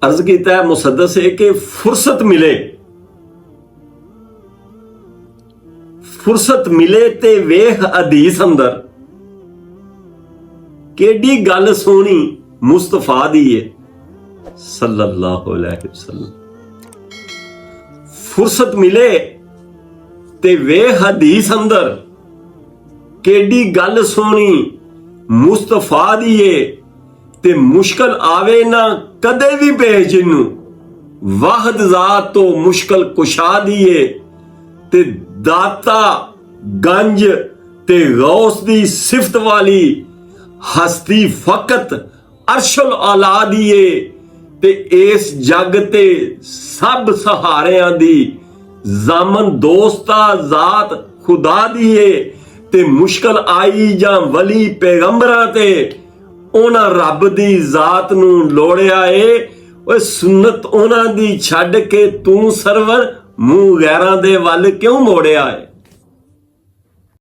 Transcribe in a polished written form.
अर्ज किया है मुसद्दस है कि फुरसत मिले ते वेख हदीस अंदर केडी गल सोनी मुस्तफा दी है सल्लल्लाहु अलैहि वसल्लम। फुरसत मिले ते वेख हदीस अंदर केडी गल सोनी मुस्तफा दी है ते मुश्किल आवे ना कदे भी पेश जिन्नू वाहद जात तो मुश्किल कुशा दी है ते दाता गंज ते गौस दी सिफत वाली हस्ती फकत अरशुल आला दी है ते इस जग ते सब सहारियां दी जामन दोस्ता जात खुदा दी है ते मुश्किल आई जां वली पैगंबरां ते उन्हां रब दी जात नूं लोड़िया है। ओए सुन्नत उन्हां दी छड्ड के तू सरवर मूंह गैरां दे वल क्यों मोड़िया है।